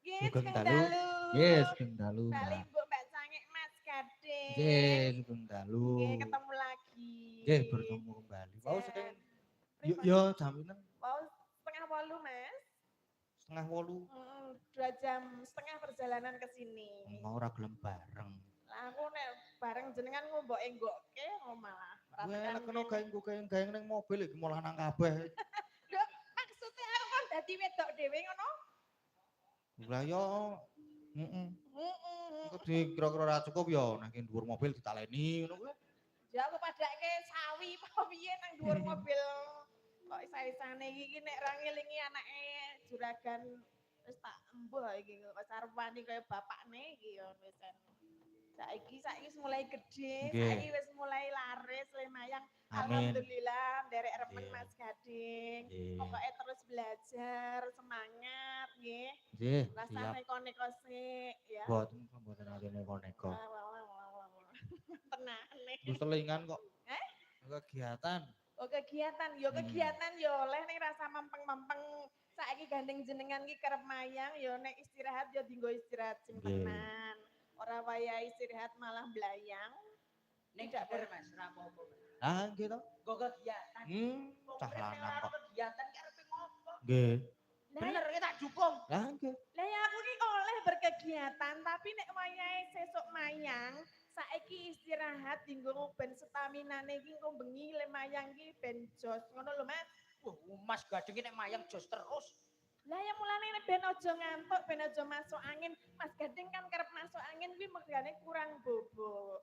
Sugeng Sugeng dalu. dalu. Yes, sugeng dalu, Bali Mbak. Mbok Mbak Sangik Mas Nggih, Gading. sugeng dalu. Nggih, ketemu lagi. Nggih, bertemu kembali. Wau saking Jen. yo Pripun? yo jam pinten? Mau setengah 8, Mas. Setengah 8. 2 jam setengah perjalanan ke sini. Mau ora gelem bareng. Lah aku nek bareng jenengan ngomboke nggokke malah. Kowe Ora lek tekan kena kene. gaeng-gaeng ning mobil iki malah nang kabeh. Lho, maksudnya aku kan dadi wedok dhewe ngono? Lah yo heeh. Heeh. Engko dikira-kira ra cukup yo nang dhuwur mobil ditaleni ngono kuwi. Ya aku padake sawi apa piye nang dhuwur mobil. Kok isa-isane iki nek ra ngelingi anake juragan wis tak embuh iki kok sarwani kaya bapakne iki ya wis. Saiki wis mulai gede, Nggih. saiki wis mulai laris lemayang. Amin. Alhamdulillah nderek remen Nggih. Mas Gading. Nggih. Pokoke terus belajar, semangat nggih. Nggih, Rasa siap. neko-neko sik ya. Mboten ate neko-neko. Wah, wah, wah, wah, wah, wah. Tenane. Terus selingan kok. Eh? Kegiatan. Oh kegiatan, yo kegiatan yo oleh nek rasa mempeng-mempeng saiki gandeng jenengan ki kerep mayang yo nek istirahat yo dinggo istirahat sing Nggih. tenan. Ora waya istirahat malah blayang. Ning Tidak dapur boleh. Mas, ora apa-apa. Ah, nggih to. Go kegiatan. Cah lanang kok. Kegiatan ki arepe ngopo? Nggih. Bener ki tak dukung. Lah nggih. Lah ya aku ki oleh berkegiatan tapi nek wayahe sesuk mayang saiki istirahat dinggo ben staminane ki engko bengi le mayang ki ben jos ngono lho Mas. Wah, Mas Gading ki nek mayang jos terus. Lah ya mulane nek ben aja ngantuk, ben aja masuk angin. Mas Gading kan kerep masuk angin kuwi mergane kurang bobok.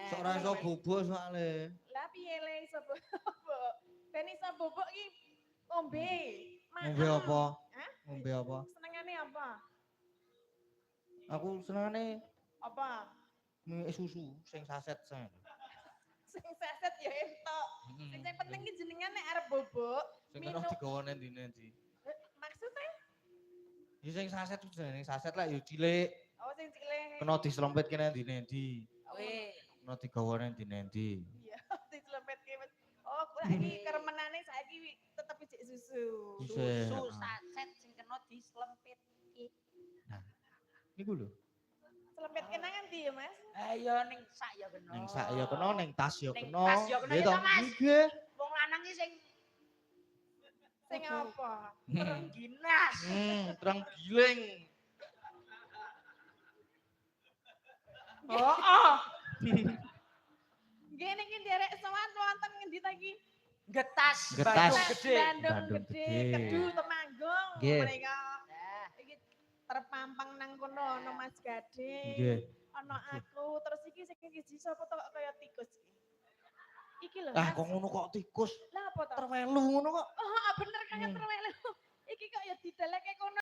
Sok ora iso bubuk soalé. Lah piye le iso bobok? Ben iso bobok ki ngombe. Ngombe apa? Hah? Ngombe apa? Senengane apa? Aku senengane Apa? susu sing saset sen. Sing seset ya entok. Sing penting ki jenengan nek arep bobok, Sing minum. kena digawane ndi-ndi. Maksudnya? Ya sing saset ku jenenge saset lah ya cilik. Oh sing cilik. Kena dislempitke nang ndi-ndi. Weh, Kena digawane ndi-ndi. Iya, dislempetke wis. Oh, saiki keremenane saiki tetep ijik susu. susu saset sing kena dislempit. Nah, niku lho. Selempetke nang endi ya, Mas? Ayo ning sak ya kena. Ning sak ya kena, ning tas ya Ning kena. tas ya kena, Nggih ya to? toh, Mas? Nggih. Wong lanang ki sing Sing apa? terengginas. Terang giling. Oh. Nggih niki nderek sowan wonten ngendi ta iki? Getas, Getas. Bandung gede. Bandung Bandung gede, Gede. Kedu Temanggung Nggih. mereka. Nah, Iki terpampang nang kono ana Mas Gading. Nggih. Ana aku, terus iki sing siji sapa to kok kaya tikus iki. Iki lho, Ah, Mas. kok ngono kok tikus Lah apa to? terwelu ngono kok. Oh, bener kaya Hmm. terwelu. Iki kok ya didaleke kono